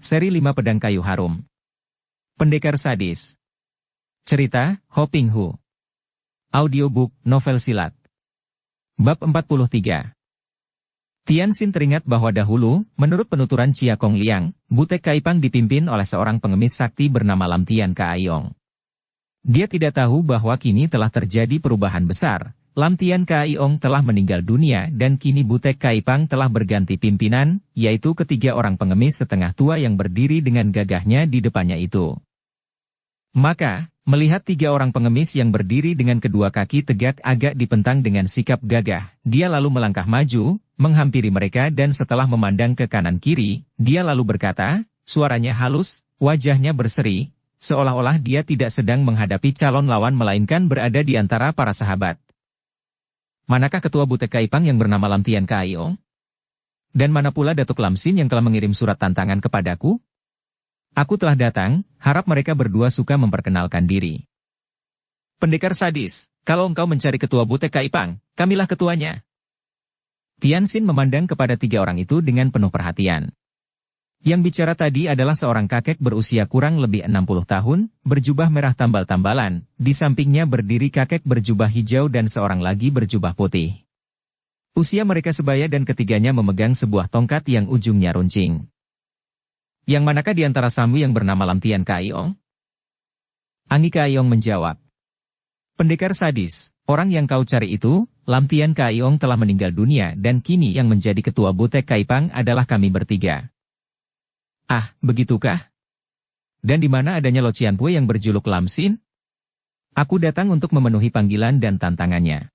Seri 5 Pedang Kayu Harum. Pendekar Sadis. Cerita, Ho Ping Hu. Audiobook, novel silat. Bab 43. Tianxin teringat bahwa dahulu, menurut penuturan Chia Kong Liang, Butek Kaipang dipimpin oleh seorang pengemis sakti bernama Lam Tian Kaiyong. Dia tidak tahu bahwa kini telah terjadi perubahan besar. Lam Tian Kaiyong telah meninggal dunia dan kini Butek Kaipang telah berganti pimpinan, yaitu ketiga orang pengemis setengah tua yang berdiri dengan gagahnya di depannya itu. Maka, melihat tiga orang pengemis yang berdiri dengan kedua kaki tegak agak dipentang dengan sikap gagah, dia lalu melangkah maju, menghampiri mereka dan setelah memandang ke kanan kiri, dia lalu berkata, suaranya halus, wajahnya berseri, seolah-olah dia tidak sedang menghadapi calon lawan melainkan berada di antara para sahabat. Manakah ketua Butek Kaipang yang bernama Lam Tian Kaiyong? Dan mana pula Datuk Lamsin yang telah mengirim surat tantangan kepadaku? Aku telah datang, harap mereka berdua suka memperkenalkan diri. Pendekar sadis, kalau engkau mencari ketua Butek Kaipang, kamilah ketuanya. Tianxin memandang kepada tiga orang itu dengan penuh perhatian. Yang bicara tadi adalah seorang kakek berusia kurang lebih 60 tahun, berjubah merah tambal-tambalan, di sampingnya berdiri kakek berjubah hijau dan seorang lagi berjubah putih. Usia mereka sebaya dan ketiganya memegang sebuah tongkat yang ujungnya runcing. Yang manakah di antara Samu yang bernama Lam Tian Kaiyong? Anggi Kaiyong menjawab. Pendekar sadis, orang yang kau cari itu, Lam Tian Kaiyong telah meninggal dunia dan kini yang menjadi ketua Butek Kaipang adalah kami bertiga. Ah, begitukah? Dan di mana adanya Lo Cianpue yang berjuluk Lamsin? Aku datang untuk memenuhi panggilan dan tantangannya.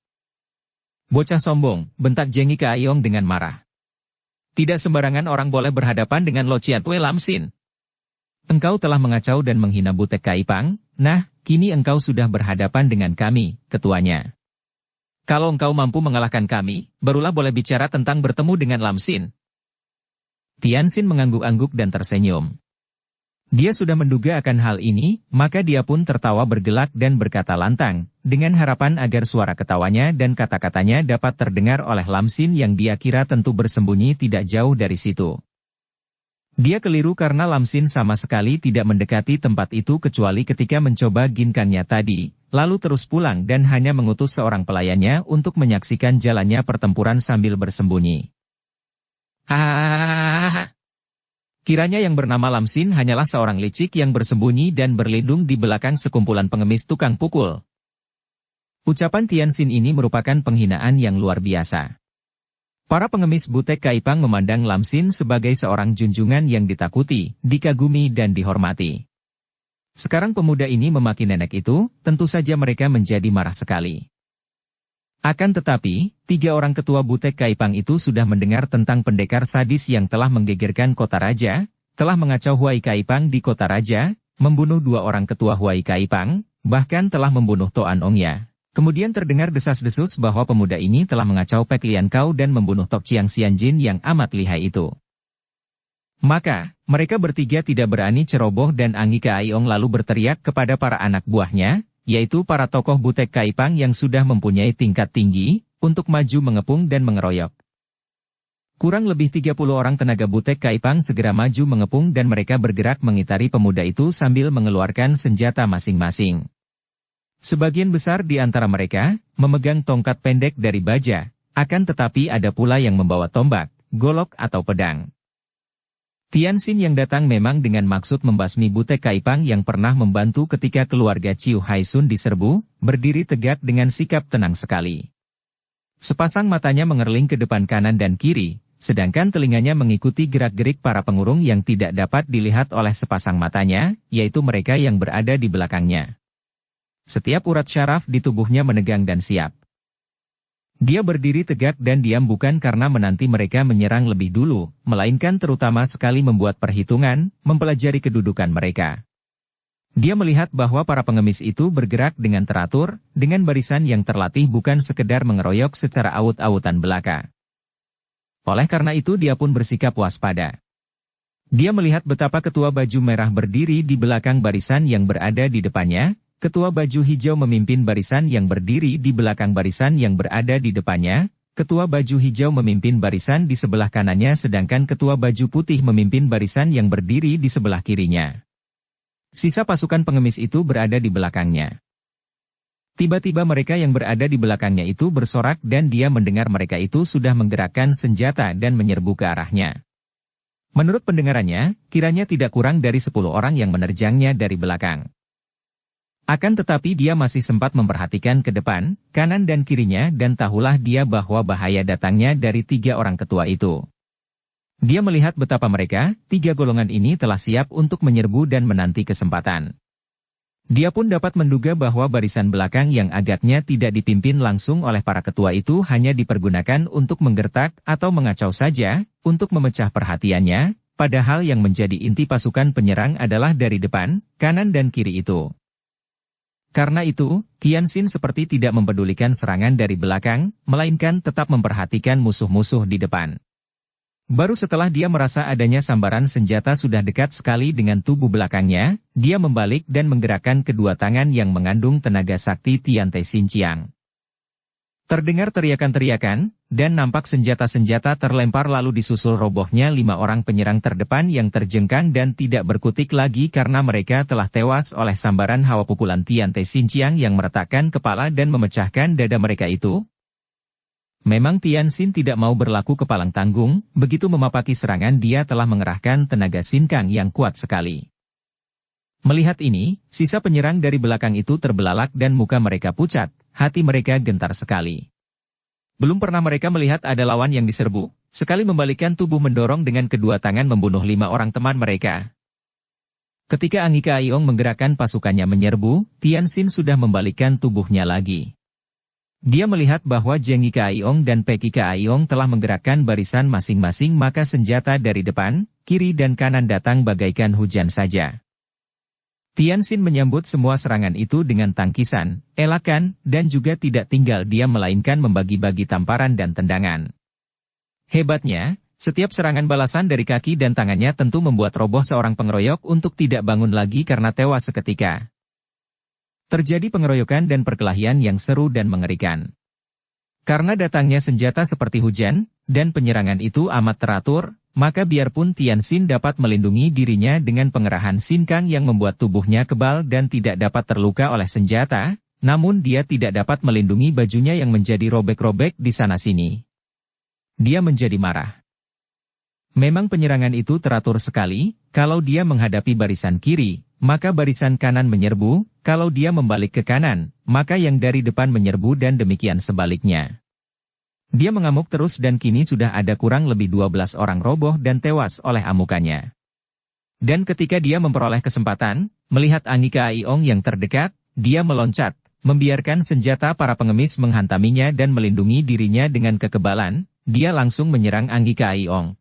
Bocah sombong, bentak Jengi Kaiyong dengan marah. Tidak sembarangan orang boleh berhadapan dengan Lo Cianpue Lamsin. Engkau telah mengacau dan menghina Butek Kaipang, nah, kini engkau sudah berhadapan dengan kami, ketuanya. Kalau engkau mampu mengalahkan kami, barulah boleh bicara tentang bertemu dengan Lamsin. Tianxin mengangguk-angguk dan tersenyum. Dia sudah menduga akan hal ini, maka dia pun tertawa bergelak dan berkata lantang, dengan harapan agar suara ketawanya dan kata-katanya dapat terdengar oleh Lamsin yang dia kira tentu bersembunyi tidak jauh dari situ. Dia keliru karena Lamsin sama sekali tidak mendekati tempat itu kecuali ketika mencoba ginkangnya tadi, lalu terus pulang dan hanya mengutus seorang pelayannya untuk menyaksikan jalannya pertempuran sambil bersembunyi. Kiranya yang bernama Lamsin hanyalah seorang licik yang bersembunyi dan berlindung di belakang sekumpulan pengemis tukang pukul. Ucapan Tianxin ini merupakan penghinaan yang luar biasa. Para pengemis Butek Kaipang memandang Lamsin sebagai seorang junjungan yang ditakuti, dikagumi dan dihormati. Sekarang pemuda ini memaki nenek itu, tentu saja mereka menjadi marah sekali. Akan tetapi, tiga orang ketua Butek Kaipang itu sudah mendengar tentang pendekar sadis yang telah menggegerkan kota raja, telah mengacau Huai Kaipang di kota raja, membunuh dua orang ketua Huai Kaipang, bahkan telah membunuh Toan Ongya. Kemudian terdengar desas-desus bahwa pemuda ini telah mengacau Pek Lian Kau dan membunuh Tok Chiang Xianjin yang amat lihai itu. Maka, mereka bertiga tidak berani ceroboh dan Anggi Kaiyong lalu berteriak kepada para anak buahnya, yaitu para tokoh Butek Kaipang yang sudah mempunyai tingkat tinggi, untuk maju mengepung dan mengeroyok. Kurang lebih 30 orang tenaga Butek Kaipang segera maju mengepung dan mereka bergerak mengitari pemuda itu sambil mengeluarkan senjata masing-masing. Sebagian besar di antara mereka, memegang tongkat pendek dari baja, akan tetapi ada pula yang membawa tombak, golok atau pedang. Tianxin yang datang memang dengan maksud membasmi Butek Kaipang yang pernah membantu ketika keluarga Chiu Haisun diserbu, berdiri tegak dengan sikap tenang sekali. Sepasang matanya mengerling ke depan kanan dan kiri, sedangkan telinganya mengikuti gerak-gerik para pengurung yang tidak dapat dilihat oleh sepasang matanya, yaitu mereka yang berada di belakangnya. Setiap urat syaraf di tubuhnya menegang dan siap. Dia berdiri tegak dan diam bukan karena menanti mereka menyerang lebih dulu, melainkan terutama sekali membuat perhitungan, mempelajari kedudukan mereka. Dia melihat bahwa para pengemis itu bergerak dengan teratur, dengan barisan yang terlatih bukan sekedar mengeroyok secara aut-autan belaka. Oleh karena itu dia pun bersikap waspada. Dia melihat betapa ketua baju merah berdiri di belakang barisan yang berada di depannya, ketua baju hijau memimpin barisan yang berdiri di belakang barisan yang berada di depannya, Ketua baju hijau memimpin barisan di sebelah kanannya sedangkan ketua baju putih memimpin barisan yang berdiri di sebelah kirinya. Sisa pasukan pengemis itu berada di belakangnya. Tiba-tiba mereka yang berada di belakangnya itu bersorak dan dia mendengar mereka itu sudah menggerakkan senjata dan menyerbu ke arahnya. Menurut pendengarannya, kiranya tidak kurang dari 10 orang yang menerjangnya dari belakang. Akan tetapi dia masih sempat memperhatikan ke depan, kanan dan kirinya dan tahulah dia bahwa bahaya datangnya dari 3 orang ketua itu. Dia melihat betapa mereka, 3 golongan ini telah siap untuk menyerbu dan menanti kesempatan. Dia pun dapat menduga bahwa barisan belakang yang agaknya tidak dipimpin langsung oleh para ketua itu hanya dipergunakan untuk menggertak atau mengacau saja, untuk memecah perhatiannya, padahal yang menjadi inti pasukan penyerang adalah dari depan, kanan dan kiri itu. Karena itu, Tianxin seperti tidak mempedulikan serangan dari belakang, melainkan tetap memperhatikan musuh-musuh di depan. Baru setelah dia merasa adanya sambaran senjata sudah dekat sekali dengan tubuh belakangnya, dia membalik dan menggerakkan kedua tangan yang mengandung tenaga sakti Tiante Xinjiang. Terdengar teriakan-teriakan, dan nampak senjata-senjata terlempar lalu disusul robohnya 5 orang penyerang terdepan yang terjengkang dan tidak berkutik lagi karena mereka telah tewas oleh sambaran hawa pukulan Tiante Xinjiang yang meretakkan kepala dan memecahkan dada mereka itu. Memang Tianxin tidak mau berlaku kepalang tanggung, begitu memapaki serangan dia telah mengerahkan tenaga sinkang yang kuat sekali. Melihat ini, sisa penyerang dari belakang itu terbelalak dan muka mereka pucat, hati mereka gentar sekali. Belum pernah mereka melihat ada lawan yang diserbu, sekali membalikkan tubuh mendorong dengan kedua tangan membunuh 5 orang teman mereka. Ketika Angika Aiong menggerakkan pasukannya menyerbu, Tianxin sudah membalikkan tubuhnya lagi. Dia melihat bahwa Jengika Aiong dan Pekika Aiong telah menggerakkan barisan masing-masing maka senjata dari depan, kiri dan kanan datang bagaikan hujan saja. Tianxin menyambut semua serangan itu dengan tangkisan, elakan, dan juga tidak tinggal diam melainkan membagi-bagi tamparan dan tendangan. Hebatnya, setiap serangan balasan dari kaki dan tangannya tentu membuat roboh seorang pengeroyok untuk tidak bangun lagi karena tewas seketika. Terjadi pengeroyokan dan perkelahian yang seru dan mengerikan. Karena datangnya senjata seperti hujan, dan penyerangan itu amat teratur, maka biarpun Tianxin dapat melindungi dirinya dengan pengerahan sinkang yang membuat tubuhnya kebal dan tidak dapat terluka oleh senjata, namun dia tidak dapat melindungi bajunya yang menjadi robek-robek di sana-sini. Dia menjadi marah. Memang penyerangan itu teratur sekali, kalau dia menghadapi barisan kiri, maka barisan kanan menyerbu, kalau dia membalik ke kanan, maka yang dari depan menyerbu dan demikian sebaliknya. Dia mengamuk terus dan kini sudah ada kurang lebih 12 orang roboh dan tewas oleh amukannya. Dan ketika dia memperoleh kesempatan, melihat Angika Aiong yang terdekat, dia meloncat, membiarkan senjata para pengemis menghantaminya dan melindungi dirinya dengan kekebalan, dia langsung menyerang Angika Aiong.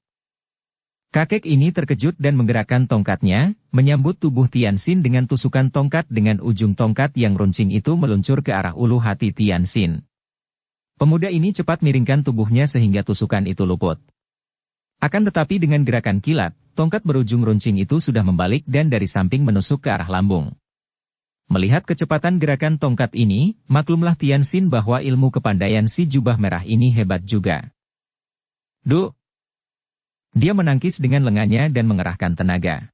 Kakek ini terkejut dan menggerakkan tongkatnya, menyambut tubuh Tianxin dengan tusukan tongkat dengan ujung tongkat yang runcing itu meluncur ke arah ulu hati Tianxin. Pemuda ini cepat miringkan tubuhnya sehingga tusukan itu luput. Akan tetapi dengan gerakan kilat, tongkat berujung runcing itu sudah membalik dan dari samping menusuk ke arah lambung. Melihat kecepatan gerakan tongkat ini, maklumlah Tianxin bahwa ilmu kepandaian si jubah merah ini hebat juga. Duh! Dia menangkis dengan lengannya dan mengerahkan tenaga.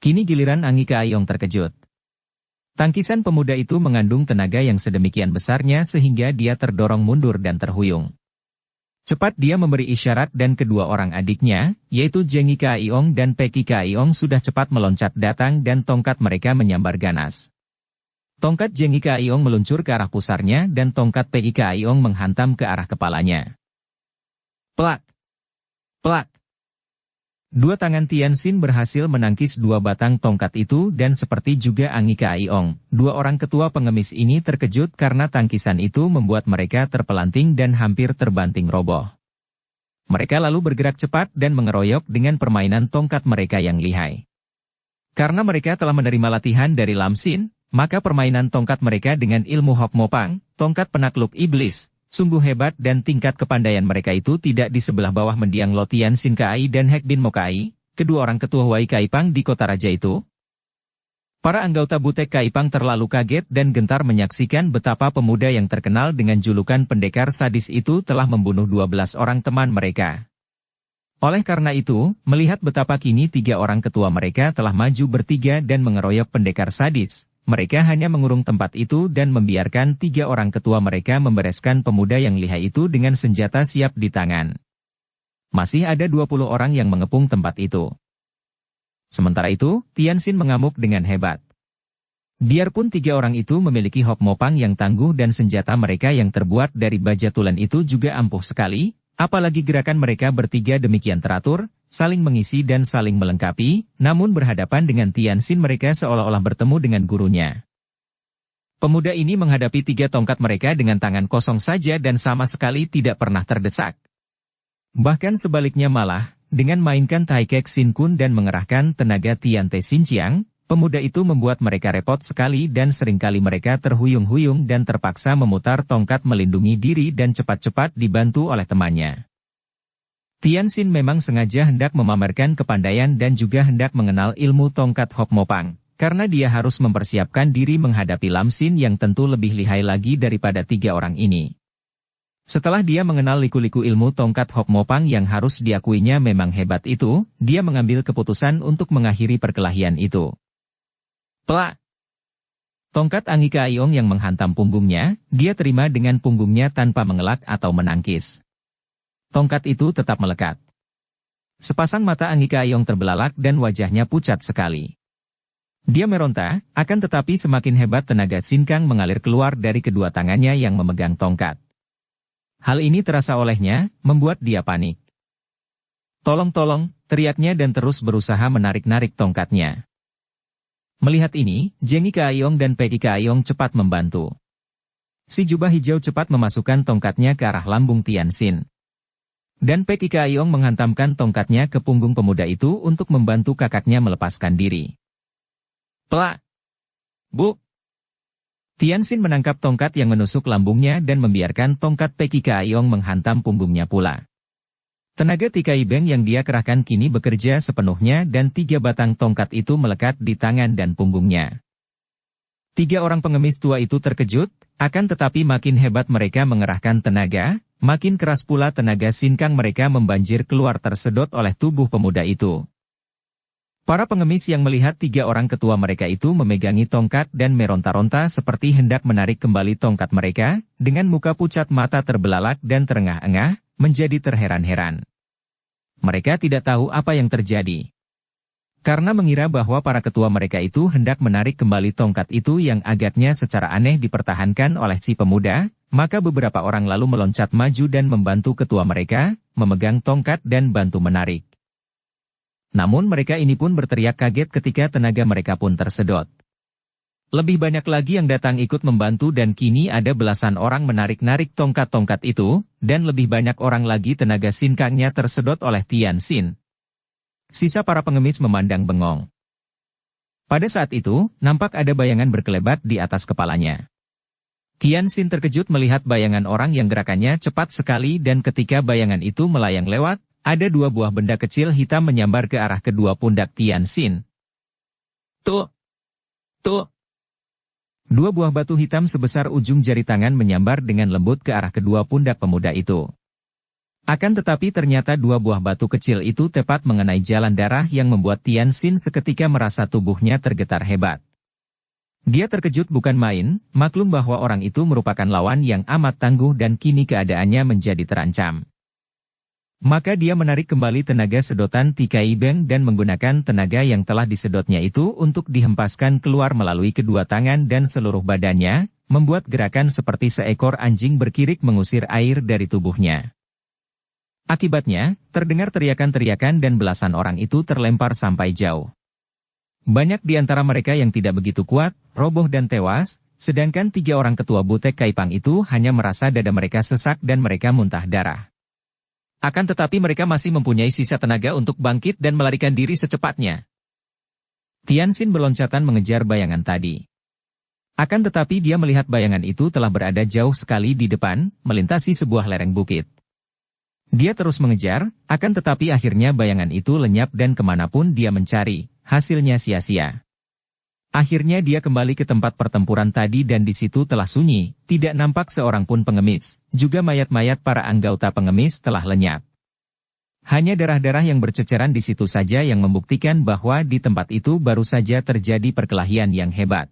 Kini giliran Angika Aiong terkejut. Tangkisan pemuda itu mengandung tenaga yang sedemikian besarnya sehingga dia terdorong mundur dan terhuyung. Cepat dia memberi isyarat dan kedua orang adiknya, yaitu Jengika Aiong dan Pekika Aiong sudah cepat meloncat datang dan tongkat mereka menyambar ganas. Tongkat Jengika Aiong meluncur ke arah pusarnya dan tongkat Pekika Aiong menghantam ke arah kepalanya. Plak! Plak! Dua tangan Tianxin berhasil menangkis 2 batang tongkat itu dan seperti juga Angika Aiong, 2 orang ketua pengemis ini terkejut karena tangkisan itu membuat mereka terpelanting dan hampir terbanting roboh. Mereka lalu bergerak cepat dan mengeroyok dengan permainan tongkat mereka yang lihai. Karena mereka telah menerima latihan dari Lam Xin, maka permainan tongkat mereka dengan ilmu Hok Mopang, tongkat penakluk iblis, sungguh hebat dan tingkat kepandaian mereka itu tidak di sebelah bawah mendiang Lo Tianxin Kai dan Hek Bin Mo Kai, kedua orang ketua Wai Kai Pang di kota raja itu. Para anggota Butek Kaipang terlalu kaget dan gentar menyaksikan betapa pemuda yang terkenal dengan julukan pendekar sadis itu telah membunuh 12 orang teman mereka. Oleh karena itu, melihat betapa kini 3 orang ketua mereka telah maju bertiga dan mengeroyok pendekar sadis, mereka hanya mengurung tempat itu dan membiarkan 3 orang ketua mereka membereskan pemuda yang lihai itu dengan senjata siap di tangan. Masih ada 20 orang yang mengepung tempat itu. Sementara itu, Tianxin mengamuk dengan hebat. Biarpun 3 orang itu memiliki hop mopang yang tangguh dan senjata mereka yang terbuat dari baja tulen itu juga ampuh sekali, apalagi gerakan mereka bertiga demikian teratur, saling mengisi dan saling melengkapi, namun berhadapan dengan Tianxin mereka seolah-olah bertemu dengan gurunya. Pemuda ini menghadapi 3 tongkat mereka dengan tangan kosong saja dan sama sekali tidak pernah terdesak. Bahkan sebaliknya malah, dengan mainkan Taikek Sin Kun dan mengerahkan tenaga Tian Te Sin Chiang, pemuda itu membuat mereka repot sekali dan seringkali mereka terhuyung-huyung dan terpaksa memutar tongkat melindungi diri dan cepat-cepat dibantu oleh temannya. Tianxin memang sengaja hendak memamerkan kepandaian dan juga hendak mengenal ilmu tongkat Hop Mopang, karena dia harus mempersiapkan diri menghadapi Lam Sin yang tentu lebih lihai lagi daripada 3 orang ini. Setelah dia mengenal liku-liku ilmu tongkat Hop Mopang yang harus diakuinya memang hebat itu, dia mengambil keputusan untuk mengakhiri perkelahian itu. Plak! Tongkat Angika Aiong yang menghantam punggungnya, dia terima dengan punggungnya tanpa mengelak atau menangkis. Tongkat itu tetap melekat. Sepasang mata Angika Aiong terbelalak dan wajahnya pucat sekali. Dia meronta, akan tetapi semakin hebat tenaga sinkang mengalir keluar dari kedua tangannya yang memegang tongkat. Hal ini terasa olehnya, membuat dia panik. Tolong-tolong, teriaknya dan terus berusaha menarik-narik tongkatnya. Melihat ini, Jengi Kaayong dan Peki Kaayong cepat membantu. Si jubah hijau cepat memasukkan tongkatnya ke arah lambung Tianxin. Dan Peki Kaayong menghantamkan tongkatnya ke punggung pemuda itu untuk membantu kakaknya melepaskan diri. Plak! Bu! Tianxin menangkap tongkat yang menusuk lambungnya dan membiarkan tongkat Peki Kaayong menghantam punggungnya pula. Tenaga Tikai Beng yang dia kerahkan kini bekerja sepenuhnya dan 3 batang tongkat itu melekat di tangan dan punggungnya. 3 orang pengemis tua itu terkejut, akan tetapi makin hebat mereka mengerahkan tenaga, makin keras pula tenaga sinkang mereka membanjir keluar tersedot oleh tubuh pemuda itu. Para pengemis yang melihat 3 orang ketua mereka itu memegangi tongkat dan meronta-ronta seperti hendak menarik kembali tongkat mereka, dengan muka pucat mata terbelalak dan terengah-engah, menjadi terheran-heran. Mereka tidak tahu apa yang terjadi. Karena mengira bahwa para ketua mereka itu hendak menarik kembali tongkat itu yang agaknya secara aneh dipertahankan oleh si pemuda, maka beberapa orang lalu meloncat maju dan membantu ketua mereka, memegang tongkat dan bantu menarik. Namun mereka ini pun berteriak kaget ketika tenaga mereka pun tersedot. Lebih banyak lagi yang datang ikut membantu dan kini ada belasan orang menarik-narik tongkat-tongkat itu, dan lebih banyak orang lagi tenaga sinkangnya tersedot oleh Tianxin. Sisa para pengemis memandang bengong. Pada saat itu, nampak ada bayangan berkelebat di atas kepalanya. Tianxin terkejut melihat bayangan orang yang gerakannya cepat sekali dan ketika bayangan itu melayang lewat, ada 2 buah benda kecil hitam menyambar ke arah kedua pundak Tianxin. Tuh! 2 buah batu hitam sebesar ujung jari tangan menyambar dengan lembut ke arah kedua pundak pemuda itu. Akan tetapi ternyata 2 buah batu kecil itu tepat mengenai jalan darah yang membuat Tianxin seketika merasa tubuhnya tergetar hebat. Dia terkejut bukan main, maklum bahwa orang itu merupakan lawan yang amat tangguh dan kini keadaannya menjadi terancam. Maka dia menarik kembali tenaga sedotan Tikai Beng dan menggunakan tenaga yang telah disedotnya itu untuk dihempaskan keluar melalui kedua tangan dan seluruh badannya, membuat gerakan seperti seekor anjing berkirik mengusir air dari tubuhnya. Akibatnya, terdengar teriakan-teriakan dan belasan orang itu terlempar sampai jauh. Banyak di antara mereka yang tidak begitu kuat, roboh dan tewas, sedangkan 3 orang ketua Butek Kaipang itu hanya merasa dada mereka sesak dan mereka muntah darah. Akan tetapi mereka masih mempunyai sisa tenaga untuk bangkit dan melarikan diri secepatnya. Tianxin berloncatan mengejar bayangan tadi. Akan tetapi dia melihat bayangan itu telah berada jauh sekali di depan, melintasi sebuah lereng bukit. Dia terus mengejar, akan tetapi akhirnya bayangan itu lenyap dan kemanapun dia mencari, hasilnya sia-sia. Akhirnya dia kembali ke tempat pertempuran tadi dan di situ telah sunyi, tidak nampak seorang pun pengemis, juga mayat-mayat para anggota pengemis telah lenyap. Hanya darah-darah yang berceceran di situ saja yang membuktikan bahwa di tempat itu baru saja terjadi perkelahian yang hebat.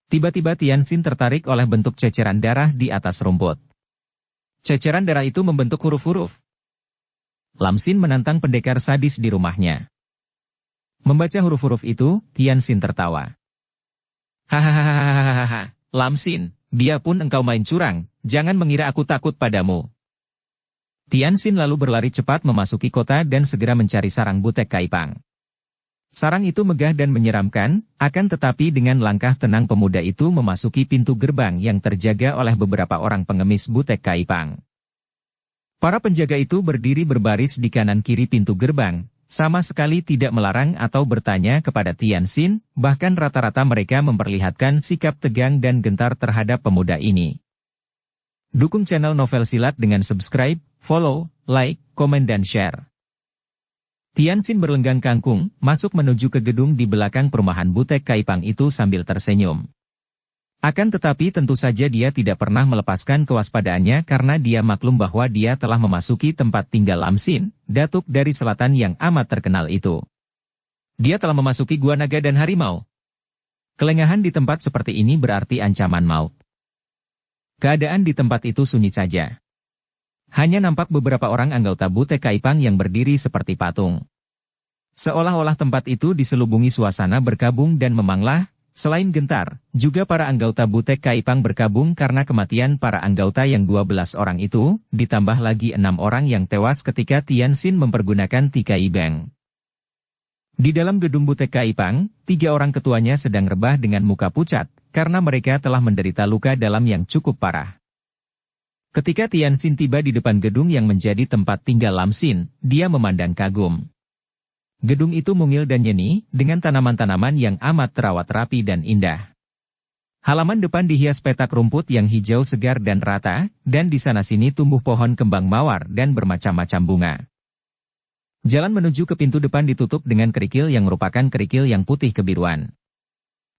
Tiba-tiba Tianxin tertarik oleh bentuk ceceran darah di atas rumput. Ceceran darah itu membentuk huruf-huruf. Lam Xin menantang pendekar sadis di rumahnya. Membaca huruf-huruf itu, Tianxin tertawa. Hahaha, Lam Xin, biarpun engkau main curang, jangan mengira aku takut padamu. Tianxin lalu berlari cepat memasuki kota dan segera mencari sarang butek Kaipang. Sarang itu megah dan menyeramkan, akan tetapi dengan langkah tenang pemuda itu memasuki pintu gerbang yang terjaga oleh beberapa orang pengemis butek Kaipang. Para penjaga itu berdiri berbaris di kanan kiri pintu gerbang, sama sekali tidak melarang atau bertanya kepada Tianxin, bahkan rata-rata mereka memperlihatkan sikap tegang dan gentar terhadap pemuda ini. Dukung channel Novel Silat dengan subscribe, follow, like, komen dan share. Tianxin berlenggang kangkung, masuk menuju ke gedung di belakang perumahan butek Kaipang itu sambil tersenyum. Akan tetapi tentu saja dia tidak pernah melepaskan kewaspadaannya karena dia maklum bahwa dia telah memasuki tempat tinggal Lam Xin, datuk dari selatan yang amat terkenal itu. Dia telah memasuki gua naga dan harimau. Kelengahan di tempat seperti ini berarti ancaman maut. Keadaan di tempat itu sunyi saja. Hanya nampak beberapa orang anggota butek Kaipang yang berdiri seperti patung. Seolah-olah tempat itu diselubungi suasana berkabung dan memanglah. Selain gentar, juga para anggota butek Kaipang berkabung karena kematian para anggota yang 12 orang itu, ditambah lagi 6 orang yang tewas ketika Tianxin mempergunakan Tikai Beng. Di dalam gedung butek Kaipang, 3 orang ketuanya sedang rebah dengan muka pucat, karena mereka telah menderita luka dalam yang cukup parah. Ketika Tianxin tiba di depan gedung yang menjadi tempat tinggal Lam Xin, dia memandang kagum. Gedung itu mungil dan nyeni, dengan tanaman-tanaman yang amat terawat rapi dan indah. Halaman depan dihias petak rumput yang hijau segar dan rata, dan di sana-sini tumbuh pohon kembang mawar dan bermacam-macam bunga. Jalan menuju ke pintu depan ditutup dengan kerikil yang merupakan kerikil yang putih kebiruan.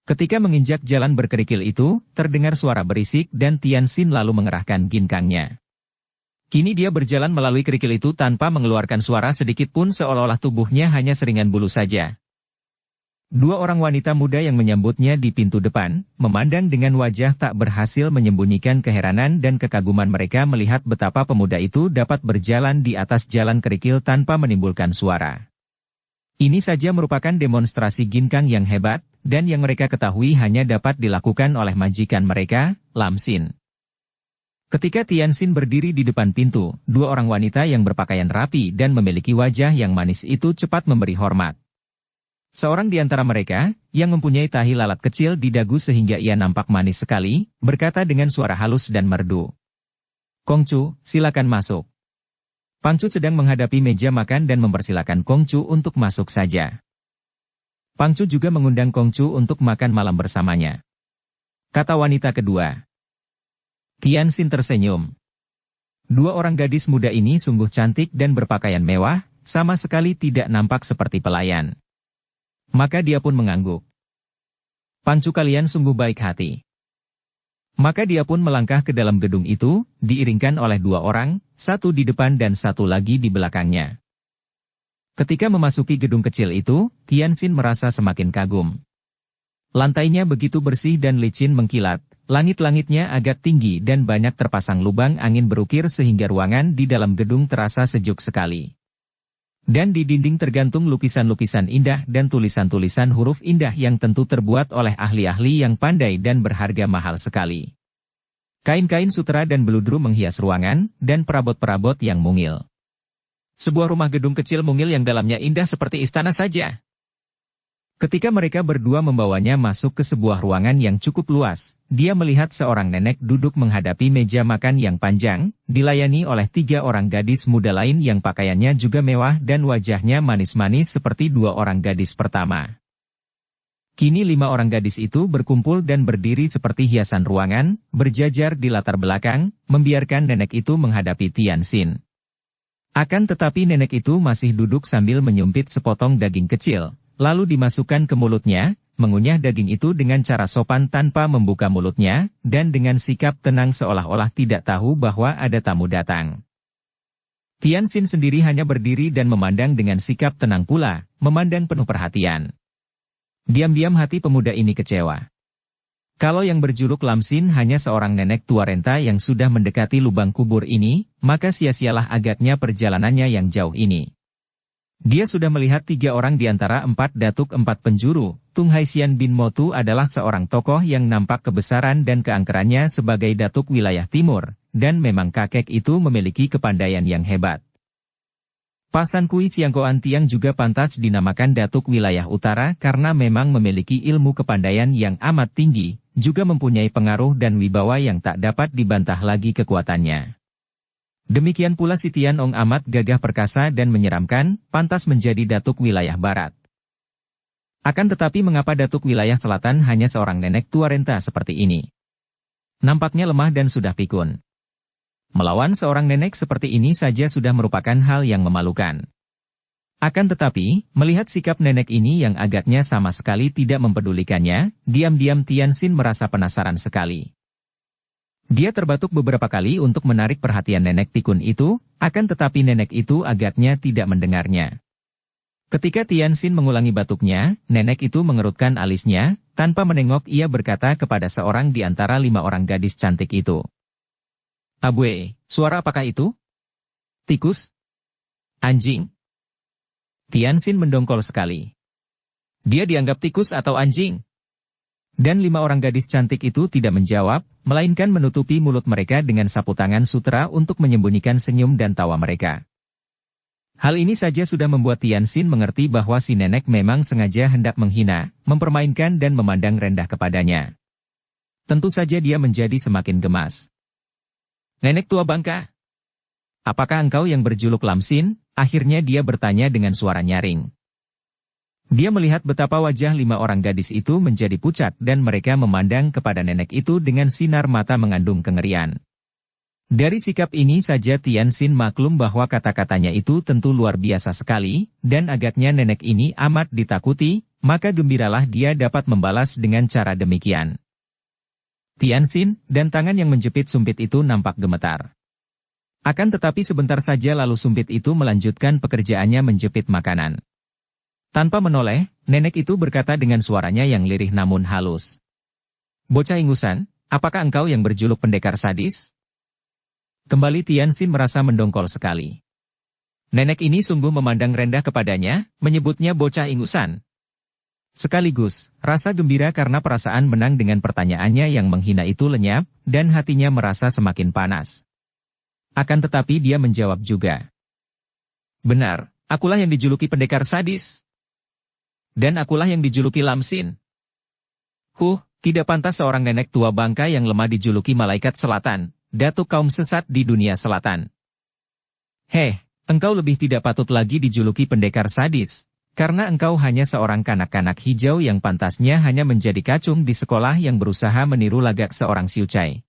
Ketika menginjak jalan berkerikil itu, terdengar suara berisik dan Tianxin lalu mengerahkan ginkangnya. Kini dia berjalan melalui kerikil itu tanpa mengeluarkan suara sedikit pun seolah-olah tubuhnya hanya seringan bulu saja. 2 orang wanita muda yang menyambutnya di pintu depan, memandang dengan wajah tak berhasil menyembunyikan keheranan dan kekaguman mereka melihat betapa pemuda itu dapat berjalan di atas jalan kerikil tanpa menimbulkan suara. Ini saja merupakan demonstrasi ginkang yang hebat, dan yang mereka ketahui hanya dapat dilakukan oleh majikan mereka, Lam Xin. Ketika Tianxin berdiri di depan pintu, 2 orang wanita yang berpakaian rapi dan memiliki wajah yang manis itu cepat memberi hormat. Seorang di antara mereka, yang mempunyai tahi lalat kecil di dagu sehingga ia nampak manis sekali, berkata dengan suara halus dan merdu. Kongcu, silakan masuk. Pangcu sedang menghadapi meja makan dan mempersilakan Kongcu untuk masuk saja. Pangcu juga mengundang Kongcu untuk makan malam bersamanya. Kata wanita kedua. Tianxin tersenyum. 2 orang gadis muda ini sungguh cantik dan berpakaian mewah, sama sekali tidak nampak seperti pelayan. Maka dia pun mengangguk. Pangcu kalian sungguh baik hati. Maka dia pun melangkah ke dalam gedung itu, diiringkan oleh 2 orang, satu di depan dan satu lagi di belakangnya. Ketika memasuki gedung kecil itu, Tianxin merasa semakin kagum. Lantainya begitu bersih dan licin mengkilat. Langit-langitnya agak tinggi dan banyak terpasang lubang angin berukir sehingga ruangan di dalam gedung terasa sejuk sekali. Dan di dinding tergantung lukisan-lukisan indah dan tulisan-tulisan huruf indah yang tentu terbuat oleh ahli-ahli yang pandai dan berharga mahal sekali. Kain-kain sutera dan beludru menghias ruangan, dan perabot-perabot yang mungil. Sebuah rumah gedung kecil mungil yang dalamnya indah seperti istana saja. Ketika mereka berdua membawanya masuk ke sebuah ruangan yang cukup luas, dia melihat seorang nenek duduk menghadapi meja makan yang panjang, dilayani oleh 3 orang gadis muda lain yang pakaiannya juga mewah dan wajahnya manis-manis seperti 2 orang gadis pertama. Kini 5 orang gadis itu berkumpul dan berdiri seperti hiasan ruangan, berjajar di latar belakang, membiarkan nenek itu menghadapi Tianxin. Akan tetapi nenek itu masih duduk sambil menyumpit sepotong daging kecil. Lalu dimasukkan ke mulutnya, mengunyah daging itu dengan cara sopan tanpa membuka mulutnya, dan dengan sikap tenang seolah-olah tidak tahu bahwa ada tamu datang. Tianxin sendiri hanya berdiri dan memandang dengan sikap tenang pula, memandang penuh perhatian. Diam-diam hati pemuda ini kecewa. Kalau yang berjuluk Lamsin hanya seorang nenek tua renta yang sudah mendekati lubang kubur ini, maka sia-sialah agaknya perjalanannya yang jauh ini. Dia sudah melihat 3 orang di antara 4 datuk 4 penjuru. Tung Haisian bin Motu adalah seorang tokoh yang nampak kebesaran dan keangkerannya sebagai datuk wilayah timur, dan memang kakek itu memiliki kepandaian yang hebat. Pasan Kui Siangko Antiang juga pantas dinamakan datuk wilayah utara karena memang memiliki ilmu kepandaian yang amat tinggi, juga mempunyai pengaruh dan wibawa yang tak dapat dibantah lagi kekuatannya. Demikian pula si Tian Ong amat gagah perkasa dan menyeramkan, pantas menjadi datuk wilayah barat. Akan tetapi mengapa datuk wilayah selatan hanya seorang nenek tua renta seperti ini? Nampaknya lemah dan sudah pikun. Melawan seorang nenek seperti ini saja sudah merupakan hal yang memalukan. Akan tetapi, melihat sikap nenek ini yang agaknya sama sekali tidak mempedulikannya, diam-diam Tianxin merasa penasaran sekali. Dia terbatuk beberapa kali untuk menarik perhatian nenek pikun itu, akan tetapi nenek itu agaknya tidak mendengarnya. Ketika Tianxin mengulangi batuknya, nenek itu mengerutkan alisnya, tanpa menengok ia berkata kepada seorang di antara 5 orang gadis cantik itu. Abue, suara apakah itu? Tikus? Anjing? Tianxin mendongkol sekali. Dia dianggap tikus atau anjing? Dan 5 orang gadis cantik itu tidak menjawab, melainkan menutupi mulut mereka dengan sapu tangan sutera untuk menyembunyikan senyum dan tawa mereka. Hal ini saja sudah membuat Tianxin mengerti bahwa si nenek memang sengaja hendak menghina, mempermainkan dan memandang rendah kepadanya. Tentu saja dia menjadi semakin gemas. Nenek tua bangka, apakah engkau yang berjuluk Lamsin? Akhirnya dia bertanya dengan suara nyaring. Dia melihat betapa wajah 5 orang gadis itu menjadi pucat dan mereka memandang kepada nenek itu dengan sinar mata mengandung kengerian. Dari sikap ini saja Tianxin maklum bahwa kata-katanya itu tentu luar biasa sekali, dan agaknya nenek ini amat ditakuti, maka gembiralah dia dapat membalas dengan cara demikian. Tianxin, dan tangan yang menjepit sumpit itu nampak gemetar. Akan tetapi sebentar saja lalu sumpit itu melanjutkan pekerjaannya menjepit makanan. Tanpa menoleh, nenek itu berkata dengan suaranya yang lirih namun halus. Bocah ingusan, apakah engkau yang berjuluk pendekar sadis? Kembali Tianxin merasa mendongkol sekali. Nenek ini sungguh memandang rendah kepadanya, menyebutnya bocah ingusan. Sekaligus, rasa gembira karena perasaan menang dengan pertanyaannya yang menghina itu lenyap, dan hatinya merasa semakin panas. Akan tetapi dia menjawab juga. Benar, akulah yang dijuluki pendekar sadis. Dan akulah yang dijuluki Lamsin. Tidak pantas seorang nenek tua bangka yang lemah dijuluki malaikat selatan, datuk kaum sesat di dunia selatan. Engkau lebih tidak patut lagi dijuluki pendekar sadis. Karena engkau hanya seorang kanak-kanak hijau yang pantasnya hanya menjadi kacung di sekolah yang berusaha meniru lagak seorang siucai.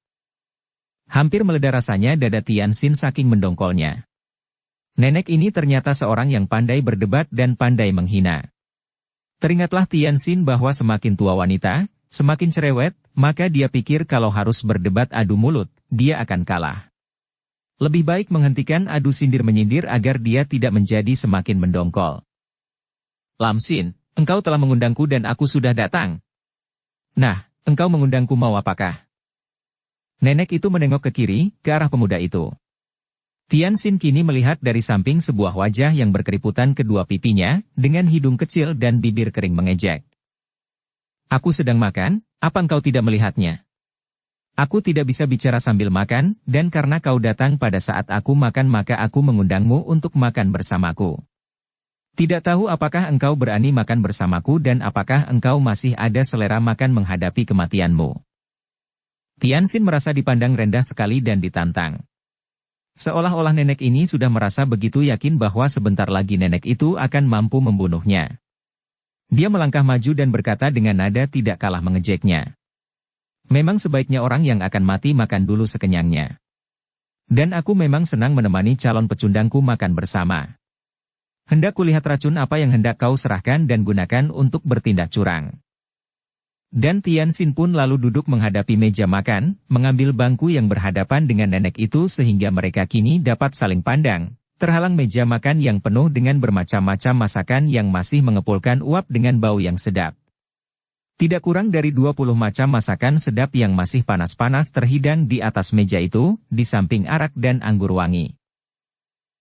Hampir meledak rasanya dada Tianxin saking mendongkolnya. Nenek ini ternyata seorang yang pandai berdebat dan pandai menghina. Teringatlah Tianxin bahwa semakin tua wanita, semakin cerewet, maka dia pikir kalau harus berdebat adu mulut, dia akan kalah. Lebih baik menghentikan adu sindir-menyindir agar dia tidak menjadi semakin mendongkol. Lamsin, engkau telah mengundangku dan aku sudah datang. Nah, engkau mengundangku mau apakah? Nenek itu menengok ke kiri, ke arah pemuda itu. Tianxin kini melihat dari samping sebuah wajah yang berkeriputan kedua pipinya, dengan hidung kecil dan bibir kering mengejek. Aku sedang makan, apa engkau tidak melihatnya? Aku tidak bisa bicara sambil makan, dan karena kau datang pada saat aku makan maka aku mengundangmu untuk makan bersamaku. Tidak tahu apakah engkau berani makan bersamaku dan apakah engkau masih ada selera makan menghadapi kematianmu. Tianxin merasa dipandang rendah sekali dan ditantang. Seolah-olah nenek ini sudah merasa begitu yakin bahwa sebentar lagi nenek itu akan mampu membunuhnya. Dia melangkah maju dan berkata dengan nada tidak kalah mengejeknya. Memang sebaiknya orang yang akan mati makan dulu sekenyangnya. Dan aku memang senang menemani calon pecundangku makan bersama. Hendak kulihat racun apa yang hendak kau serahkan dan gunakan untuk bertindak curang. Dan Tianxin pun lalu duduk menghadapi meja makan, mengambil bangku yang berhadapan dengan nenek itu sehingga mereka kini dapat saling pandang. Terhalang meja makan yang penuh dengan bermacam-macam masakan yang masih mengepulkan uap dengan bau yang sedap. Tidak kurang dari 20 macam masakan sedap yang masih panas-panas terhidang di atas meja itu, di samping arak dan anggur wangi.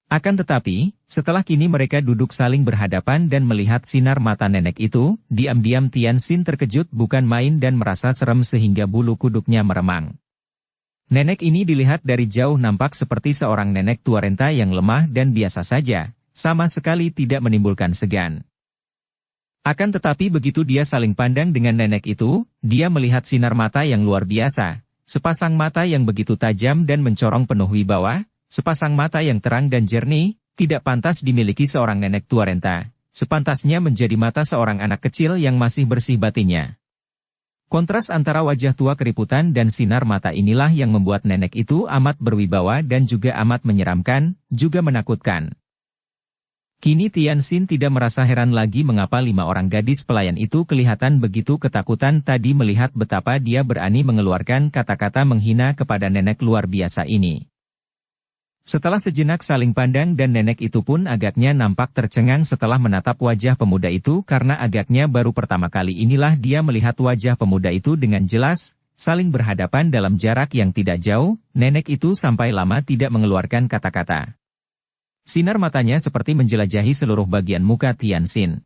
Akan tetapi, setelah kini mereka duduk saling berhadapan dan melihat sinar mata nenek itu, diam-diam Tianxin terkejut bukan main dan merasa serem sehingga bulu kuduknya meremang. Nenek ini dilihat dari jauh nampak seperti seorang nenek tua renta yang lemah dan biasa saja, sama sekali tidak menimbulkan segan. Akan tetapi begitu dia saling pandang dengan nenek itu, dia melihat sinar mata yang luar biasa, sepasang mata yang begitu tajam dan mencorong penuh wibawa. Sepasang mata yang terang dan jernih, tidak pantas dimiliki seorang nenek tua renta, sepantasnya menjadi mata seorang anak kecil yang masih bersih batinnya. Kontras antara wajah tua keriputan dan sinar mata inilah yang membuat nenek itu amat berwibawa dan juga amat menyeramkan, juga menakutkan. Kini Tianxin tidak merasa heran lagi mengapa 5 orang gadis pelayan itu kelihatan begitu ketakutan tadi melihat betapa dia berani mengeluarkan kata-kata menghina kepada nenek luar biasa ini. Setelah sejenak saling pandang dan nenek itu pun agaknya nampak tercengang setelah menatap wajah pemuda itu karena agaknya baru pertama kali inilah dia melihat wajah pemuda itu dengan jelas, saling berhadapan dalam jarak yang tidak jauh, nenek itu sampai lama tidak mengeluarkan kata-kata. Sinar matanya seperti menjelajahi seluruh bagian muka Tianxin.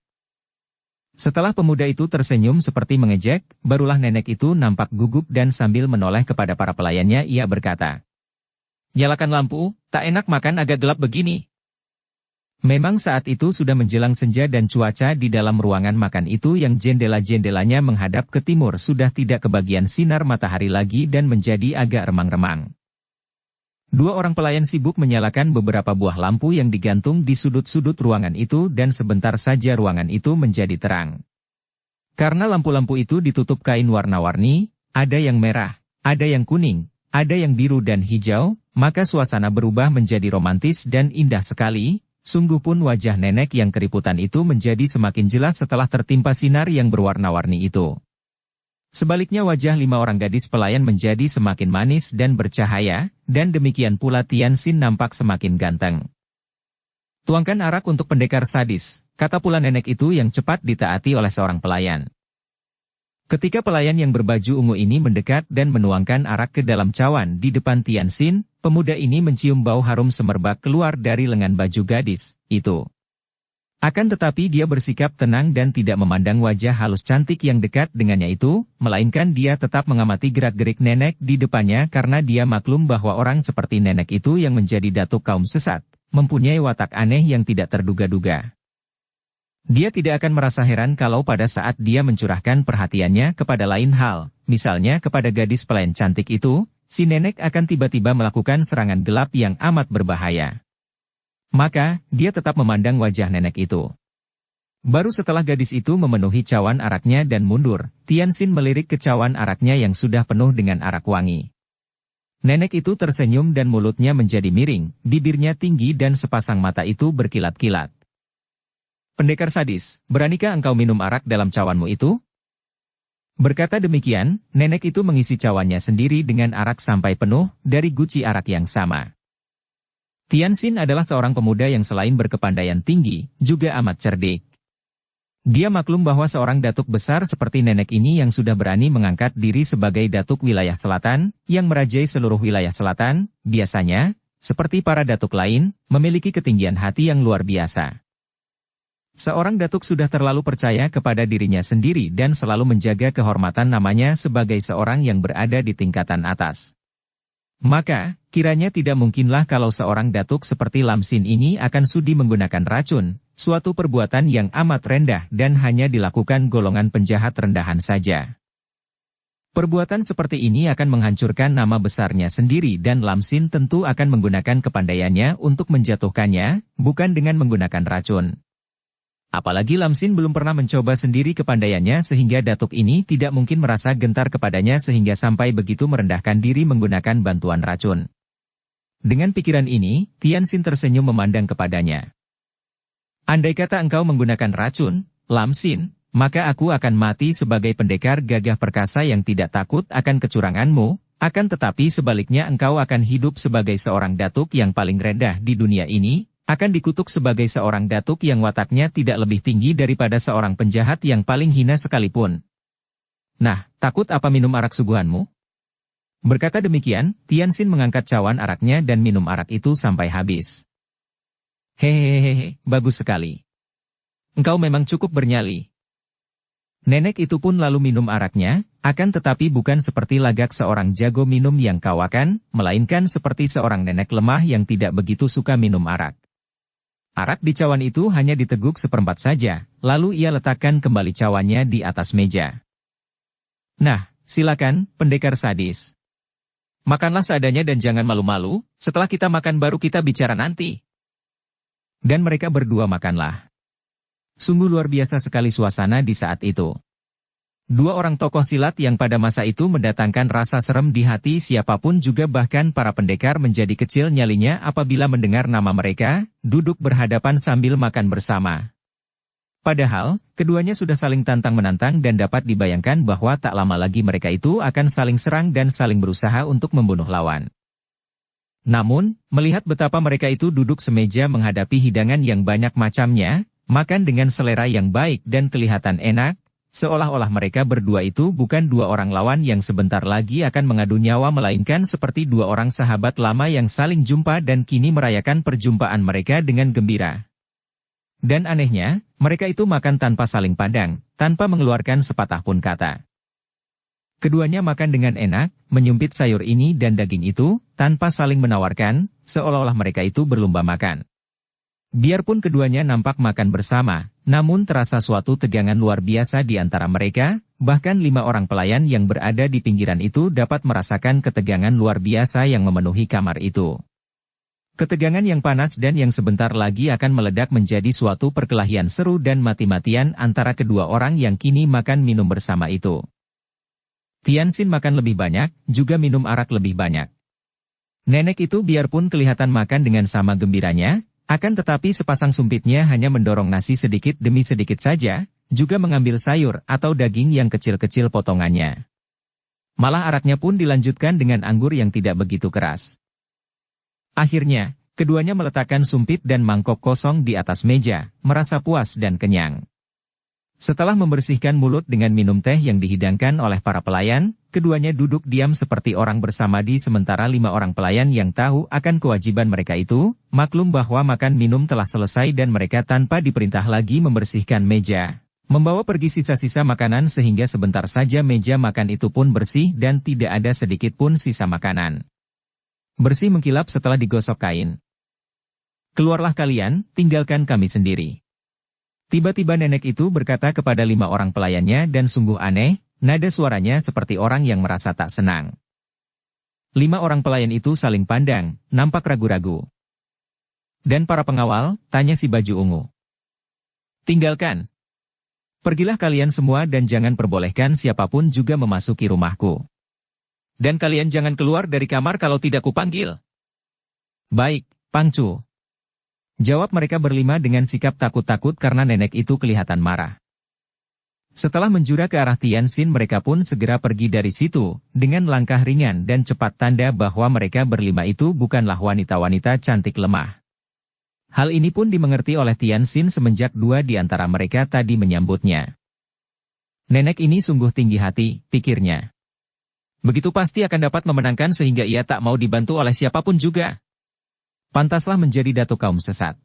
Setelah pemuda itu tersenyum seperti mengejek, barulah nenek itu nampak gugup dan sambil menoleh kepada para pelayannya ia berkata, "Nyalakan lampu, tak enak makan agak gelap begini." Memang saat itu sudah menjelang senja dan cuaca di dalam ruangan makan itu yang jendela-jendelanya menghadap ke timur sudah tidak kebagian sinar matahari lagi dan menjadi agak remang-remang. 2 orang pelayan sibuk menyalakan beberapa buah lampu yang digantung di sudut-sudut ruangan itu dan sebentar saja ruangan itu menjadi terang. Karena lampu-lampu itu ditutup kain warna-warni, ada yang merah, ada yang kuning, ada yang biru dan hijau, maka suasana berubah menjadi romantis dan indah sekali, sungguh pun wajah nenek yang keriputan itu menjadi semakin jelas setelah tertimpa sinar yang berwarna-warni itu. Sebaliknya wajah 5 orang gadis pelayan menjadi semakin manis dan bercahaya, dan demikian pula Tianxin nampak semakin ganteng. "Tuangkan arak untuk pendekar sadis," kata pula nenek itu yang cepat ditaati oleh seorang pelayan. Ketika pelayan yang berbaju ungu ini mendekat dan menuangkan arak ke dalam cawan di depan Tianxin, pemuda ini mencium bau harum semerbak keluar dari lengan baju gadis itu. Akan tetapi dia bersikap tenang dan tidak memandang wajah halus cantik yang dekat dengannya itu, melainkan dia tetap mengamati gerak-gerik nenek di depannya karena dia maklum bahwa orang seperti nenek itu yang menjadi datuk kaum sesat, mempunyai watak aneh yang tidak terduga-duga. Dia tidak akan merasa heran kalau pada saat dia mencurahkan perhatiannya kepada lain hal, misalnya kepada gadis pelayan cantik itu, si nenek akan tiba-tiba melakukan serangan gelap yang amat berbahaya. Maka, dia tetap memandang wajah nenek itu. Baru setelah gadis itu memenuhi cawan araknya dan mundur, Tianxin melirik ke cawan araknya yang sudah penuh dengan arak wangi. Nenek itu tersenyum dan mulutnya menjadi miring, bibirnya tinggi dan sepasang mata itu berkilat-kilat. "Pendekar sadis, beranikah engkau minum arak dalam cawanmu itu?" Berkata demikian, nenek itu mengisi cawannya sendiri dengan arak sampai penuh, dari guci arak yang sama. Tianxin adalah seorang pemuda yang selain berkepandaian tinggi, juga amat cerdik. Dia maklum bahwa seorang datuk besar seperti nenek ini yang sudah berani mengangkat diri sebagai datuk wilayah selatan, yang merajai seluruh wilayah selatan, biasanya, seperti para datuk lain, memiliki ketinggian hati yang luar biasa. Seorang datuk sudah terlalu percaya kepada dirinya sendiri dan selalu menjaga kehormatan namanya sebagai seorang yang berada di tingkatan atas. Maka, kiranya tidak mungkinlah kalau seorang datuk seperti Lamsin ini akan sudi menggunakan racun, suatu perbuatan yang amat rendah dan hanya dilakukan golongan penjahat rendahan saja. Perbuatan seperti ini akan menghancurkan nama besarnya sendiri dan Lamsin tentu akan menggunakan kepandaiannya untuk menjatuhkannya, bukan dengan menggunakan racun. Apalagi Lamsin belum pernah mencoba sendiri kepandaiannya sehingga datuk ini tidak mungkin merasa gentar kepadanya sehingga sampai begitu merendahkan diri menggunakan bantuan racun. Dengan pikiran ini, Tianxin tersenyum memandang kepadanya. "Andai kata engkau menggunakan racun, Lamsin, maka aku akan mati sebagai pendekar gagah perkasa yang tidak takut akan kecuranganmu, akan tetapi sebaliknya engkau akan hidup sebagai seorang datuk yang paling rendah di dunia ini, akan dikutuk sebagai seorang datuk yang wataknya tidak lebih tinggi daripada seorang penjahat yang paling hina sekalipun. Nah, takut apa minum arak suguhanmu? Berkata demikian, Tianxin mengangkat cawan araknya dan minum arak itu sampai habis. Hehehe, bagus sekali. Engkau memang cukup bernyali. Nenek itu pun lalu minum araknya, akan tetapi bukan seperti lagak seorang jago minum yang kawakan, melainkan seperti seorang nenek lemah yang tidak begitu suka minum arak. Arak di cawan itu hanya diteguk seperempat saja, lalu ia letakkan kembali cawannya di atas meja. Nah, silakan, pendekar sadis. Makanlah seadanya dan jangan malu-malu, setelah kita makan baru kita bicara nanti. Dan mereka berdua makanlah. Sungguh luar biasa sekali suasana di saat itu. Dua orang tokoh silat yang pada masa itu mendatangkan rasa serem di hati siapapun juga bahkan para pendekar menjadi kecil nyalinya apabila mendengar nama mereka, duduk berhadapan sambil makan bersama. Padahal, keduanya sudah saling tantang-menantang dan dapat dibayangkan bahwa tak lama lagi mereka itu akan saling serang dan saling berusaha untuk membunuh lawan. Namun, melihat betapa mereka itu duduk semeja menghadapi hidangan yang banyak macamnya, makan dengan selera yang baik dan kelihatan enak, seolah-olah mereka berdua itu bukan dua orang lawan yang sebentar lagi akan mengadu nyawa melainkan seperti dua orang sahabat lama yang saling jumpa dan kini merayakan perjumpaan mereka dengan gembira. Dan anehnya, mereka itu makan tanpa saling pandang, tanpa mengeluarkan sepatah pun kata. Keduanya makan dengan enak, menyumpit sayur ini dan daging itu, tanpa saling menawarkan, seolah-olah mereka itu berlomba makan. Biarpun keduanya nampak makan bersama, namun terasa suatu tegangan luar biasa di antara mereka, bahkan 5 orang pelayan yang berada di pinggiran itu dapat merasakan ketegangan luar biasa yang memenuhi kamar itu. Ketegangan yang panas dan yang sebentar lagi akan meledak menjadi suatu perkelahian seru dan mati-matian antara kedua orang yang kini makan minum bersama itu. Tianxin makan lebih banyak, juga minum arak lebih banyak. Nenek itu biarpun kelihatan makan dengan sama gembiranya, akan tetapi sepasang sumpitnya hanya mendorong nasi sedikit demi sedikit saja, juga mengambil sayur atau daging yang kecil-kecil potongannya. Malah araknya pun dilanjutkan dengan anggur yang tidak begitu keras. Akhirnya, keduanya meletakkan sumpit dan mangkok kosong di atas meja, merasa puas dan kenyang. Setelah membersihkan mulut dengan minum teh yang dihidangkan oleh para pelayan, keduanya duduk diam seperti orang bersamadi sementara 5 orang pelayan yang tahu akan kewajiban mereka itu, maklum bahwa makan minum telah selesai dan mereka tanpa diperintah lagi membersihkan meja. Membawa pergi sisa-sisa makanan sehingga sebentar saja meja makan itu pun bersih dan tidak ada sedikit pun sisa makanan. Bersih mengkilap setelah digosok kain. Keluarlah kalian, tinggalkan kami sendiri. Tiba-tiba nenek itu berkata kepada 5 orang pelayannya dan sungguh aneh, nada suaranya seperti orang yang merasa tak senang. 5 orang pelayan itu saling pandang, nampak ragu-ragu. Dan para pengawal, tanya si baju ungu. Tinggalkan. Pergilah kalian semua dan jangan perbolehkan siapapun juga memasuki rumahku. Dan kalian jangan keluar dari kamar kalau tidak kupanggil. Baik, Pangcu. Jawab mereka berlima dengan sikap takut-takut karena nenek itu kelihatan marah. Setelah menjura ke arah Tianxin mereka pun segera pergi dari situ, dengan langkah ringan dan cepat tanda bahwa mereka berlima itu bukanlah wanita-wanita cantik lemah. Hal ini pun dimengerti oleh Tianxin semenjak 2 di antara mereka tadi menyambutnya. Nenek ini sungguh tinggi hati, pikirnya. Begitu pasti akan dapat memenangkan sehingga ia tak mau dibantu oleh siapapun juga. Pantaslah menjadi datuk kaum sesat.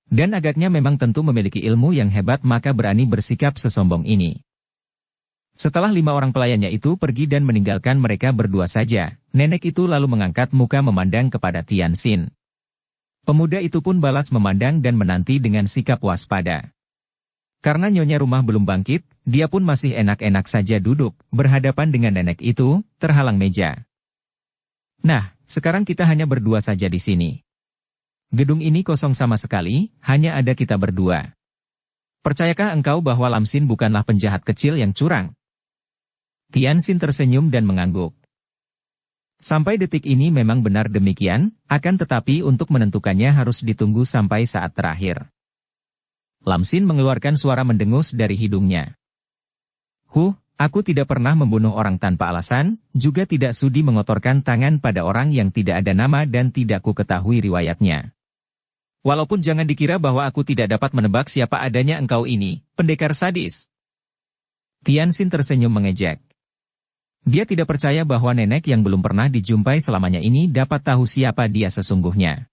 Dan agaknya memang tentu memiliki ilmu yang hebat maka berani bersikap sesombong ini. Setelah 5 orang pelayannya itu pergi dan meninggalkan mereka berdua saja, nenek itu lalu mengangkat muka memandang kepada Tianxin. Pemuda itu pun balas memandang dan menanti dengan sikap waspada. Karena nyonya rumah belum bangkit, dia pun masih enak-enak saja duduk, berhadapan dengan nenek itu, terhalang meja. Nah, sekarang kita hanya berdua saja di sini. Gedung ini kosong sama sekali, hanya ada kita berdua. Percayakah engkau bahwa Lamsin bukanlah penjahat kecil yang curang? Tianxin tersenyum dan mengangguk. Sampai detik ini memang benar demikian, akan tetapi untuk menentukannya harus ditunggu sampai saat terakhir. Lam Xin mengeluarkan suara mendengus dari hidungnya. Aku tidak pernah membunuh orang tanpa alasan, juga tidak sudi mengotorkan tangan pada orang yang tidak ada nama dan tidak ku ketahui riwayatnya. Walaupun jangan dikira bahwa aku tidak dapat menebak siapa adanya engkau ini, pendekar sadis. Tianxin tersenyum mengejek. Dia tidak percaya bahwa nenek yang belum pernah dijumpai selamanya ini dapat tahu siapa dia sesungguhnya.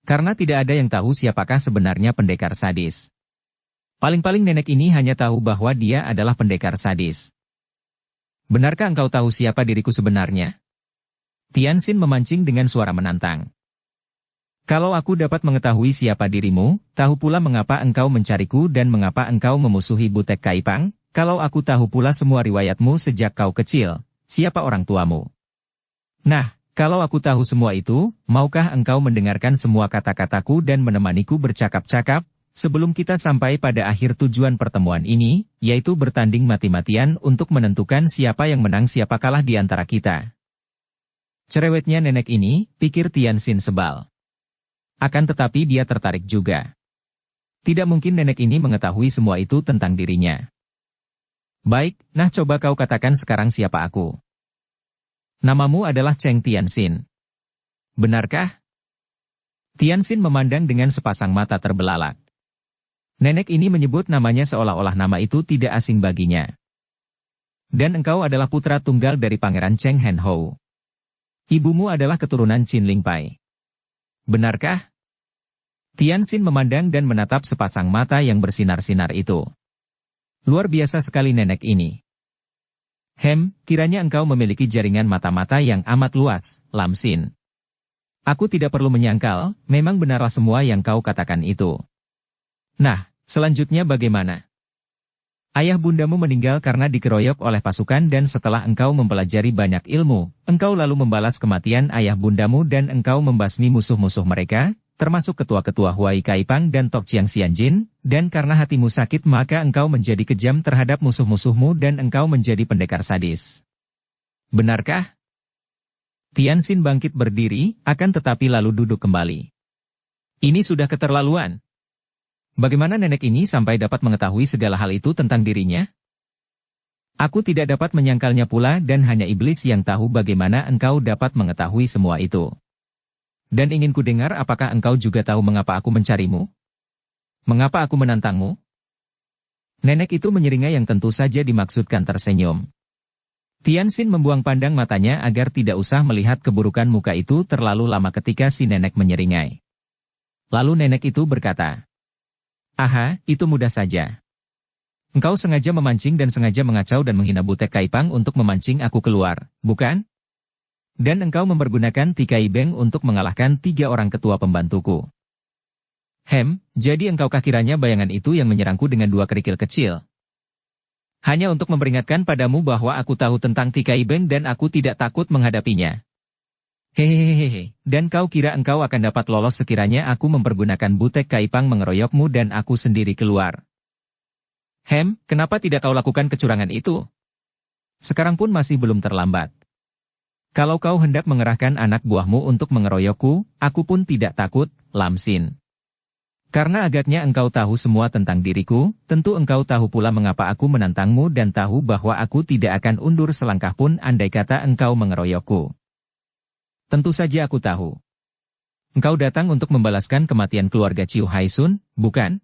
Karena tidak ada yang tahu siapakah sebenarnya pendekar sadis. Paling-paling nenek ini hanya tahu bahwa dia adalah pendekar sadis. Benarkah engkau tahu siapa diriku sebenarnya? Tianxin memancing dengan suara menantang. Kalau aku dapat mengetahui siapa dirimu, tahu pula mengapa engkau mencariku dan mengapa engkau memusuhi Butek Kaipang, kalau aku tahu pula semua riwayatmu sejak kau kecil, siapa orang tuamu. Nah, kalau aku tahu semua itu, maukah engkau mendengarkan semua kata-kataku dan menemaniku bercakap-cakap, sebelum kita sampai pada akhir tujuan pertemuan ini, yaitu bertanding mati-matian untuk menentukan siapa yang menang siapa kalah di antara kita. Cerewetnya nenek ini, pikir Tianxin sebal. Akan tetapi dia tertarik juga. Tidak mungkin nenek ini mengetahui semua itu tentang dirinya. Baik, nah coba kau katakan sekarang siapa aku. Namamu adalah Cheng Tianxin. Benarkah? Tianxin memandang dengan sepasang mata terbelalak. Nenek ini menyebut namanya seolah-olah nama itu tidak asing baginya. Dan engkau adalah putra tunggal dari Pangeran Cheng Henhou. Ibumu adalah keturunan Qin Lingpai. Benarkah? Tianxin memandang dan menatap sepasang mata yang bersinar-sinar itu. Luar biasa sekali nenek ini. Kiranya engkau memiliki jaringan mata-mata yang amat luas, Lam Xin. Aku tidak perlu menyangkal, memang benarlah semua yang kau katakan itu. Nah, selanjutnya bagaimana? Ayah bundamu meninggal karena dikeroyok oleh pasukan dan setelah engkau mempelajari banyak ilmu, engkau lalu membalas kematian ayah bundamu dan engkau membasmi musuh-musuh mereka, termasuk ketua-ketua Huai Kaipang dan Tok Chiang Xianjin, dan karena hatimu sakit maka engkau menjadi kejam terhadap musuh-musuhmu dan engkau menjadi pendekar sadis. Benarkah? Tianxin bangkit berdiri, akan tetapi lalu duduk kembali. Ini sudah keterlaluan. Bagaimana nenek ini sampai dapat mengetahui segala hal itu tentang dirinya? Aku tidak dapat menyangkalnya pula dan hanya iblis yang tahu bagaimana engkau dapat mengetahui semua itu. Dan ingin ku dengar apakah engkau juga tahu mengapa aku mencarimu? Mengapa aku menantangmu? Nenek itu menyeringai yang tentu saja dimaksudkan tersenyum. Tianxin membuang pandang matanya agar tidak usah melihat keburukan muka itu terlalu lama ketika si nenek menyeringai. Lalu nenek itu berkata, "Aha, itu mudah saja. Engkau sengaja memancing dan sengaja mengacau dan menghina Butek Kaipang untuk memancing aku keluar, bukan? Dan engkau mempergunakan Tikai Beng untuk mengalahkan 3 orang ketua pembantuku. Jadi engkaukah kiranya bayangan itu yang menyerangku dengan 2 kerikil kecil? Hanya untuk memperingatkan padamu bahwa aku tahu tentang Tikai Beng dan aku tidak takut menghadapinya. Hehehehe, dan kau kira engkau akan dapat lolos sekiranya aku mempergunakan Butek Kaipang mengeroyokmu dan aku sendiri keluar. Kenapa tidak kau lakukan kecurangan itu? Sekarang pun masih belum terlambat. Kalau kau hendak mengerahkan anak buahmu untuk mengeroyokku, aku pun tidak takut, Lam Xin. Karena agaknya engkau tahu semua tentang diriku, tentu engkau tahu pula mengapa aku menantangmu dan tahu bahwa aku tidak akan undur selangkah pun andai kata engkau mengeroyokku. Tentu saja aku tahu. Engkau datang untuk membalaskan kematian keluarga Chiu Haisun, bukan?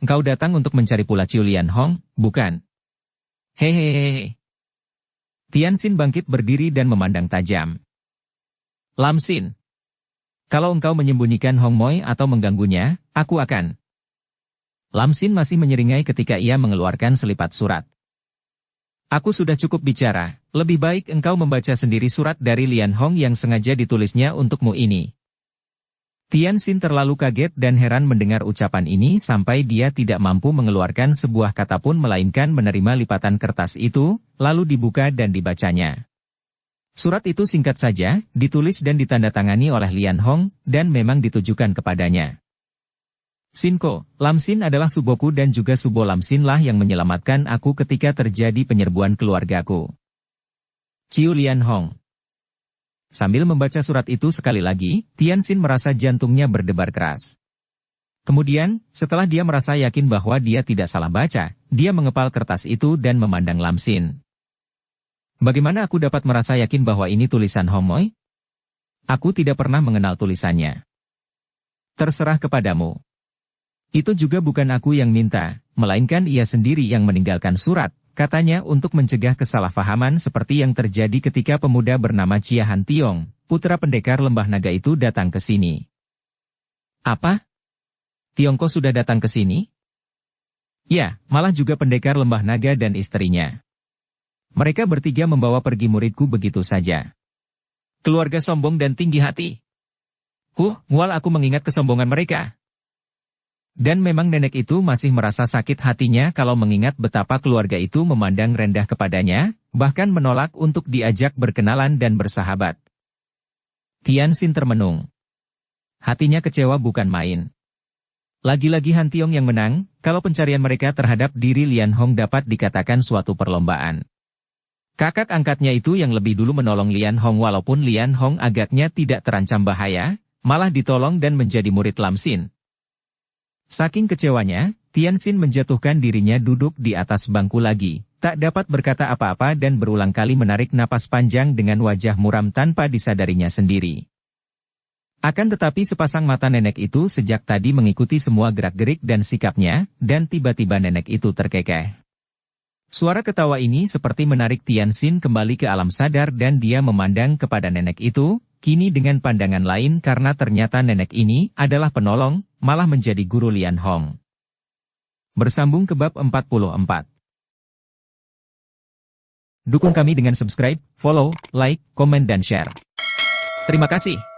Engkau datang untuk mencari pula Chiu Lian Hong, bukan? Hehehehe. Tianxin bangkit berdiri dan memandang tajam. Lam Xin. Kalau engkau menyembunyikan Hong Moi atau mengganggunya, aku akan. Lam Xin masih menyeringai ketika ia mengeluarkan selipat surat. Aku sudah cukup bicara, lebih baik engkau membaca sendiri surat dari Lian Hong yang sengaja ditulisnya untukmu ini. Tianxin terlalu kaget dan heran mendengar ucapan ini sampai dia tidak mampu mengeluarkan sebuah kata pun melainkan menerima lipatan kertas itu, lalu dibuka dan dibacanya. Surat itu singkat saja, ditulis dan ditandatangani oleh Lian Hong, dan memang ditujukan kepadanya. Sinko, Lam Xin adalah suboku dan juga subo Lam Xin lah yang menyelamatkan aku ketika terjadi penyerbuan keluargaku. Chiu Lian Hong. Sambil membaca surat itu sekali lagi, Tianxin merasa jantungnya berdebar keras. Kemudian, setelah dia merasa yakin bahwa dia tidak salah baca, dia mengepal kertas itu dan memandang Lam Xin. Bagaimana aku dapat merasa yakin bahwa ini tulisan Hong Moi? Aku tidak pernah mengenal tulisannya. Terserah kepadamu. Itu juga bukan aku yang minta, melainkan ia sendiri yang meninggalkan surat, katanya untuk mencegah kesalahpahaman seperti yang terjadi ketika pemuda bernama Chia Han Tiong, putra pendekar lembah naga itu datang ke sini. Apa? Tiongko sudah datang ke sini? Ya, malah juga pendekar lembah naga dan istrinya. Mereka bertiga membawa pergi muridku begitu saja. Keluarga sombong dan tinggi hati. Mual aku mengingat kesombongan mereka. Dan memang nenek itu masih merasa sakit hatinya kalau mengingat betapa keluarga itu memandang rendah kepadanya, bahkan menolak untuk diajak berkenalan dan bersahabat. Tian Xin termenung. Hatinya kecewa bukan main. Lagi-lagi Han Tiong yang menang, kalau pencarian mereka terhadap diri Lian Hong dapat dikatakan suatu perlombaan. Kakak angkatnya itu yang lebih dulu menolong Lian Hong walaupun Lian Hong agaknya tidak terancam bahaya, malah ditolong dan menjadi murid Lam Xin. Saking kecewanya, Tian Xin menjatuhkan dirinya duduk di atas bangku lagi, tak dapat berkata apa-apa dan berulang kali menarik napas panjang dengan wajah muram tanpa disadarinya sendiri. Akan tetapi sepasang mata nenek itu sejak tadi mengikuti semua gerak-gerik dan sikapnya, dan tiba-tiba nenek itu terkekeh. Suara ketawa ini seperti menarik Tian Xin kembali ke alam sadar dan dia memandang kepada nenek itu, kini dengan pandangan lain karena ternyata nenek ini adalah penolong, malah menjadi guru Lian Hong. Bersambung ke bab 44. Dukung kami dengan subscribe, follow, like, komen dan share. Terima kasih.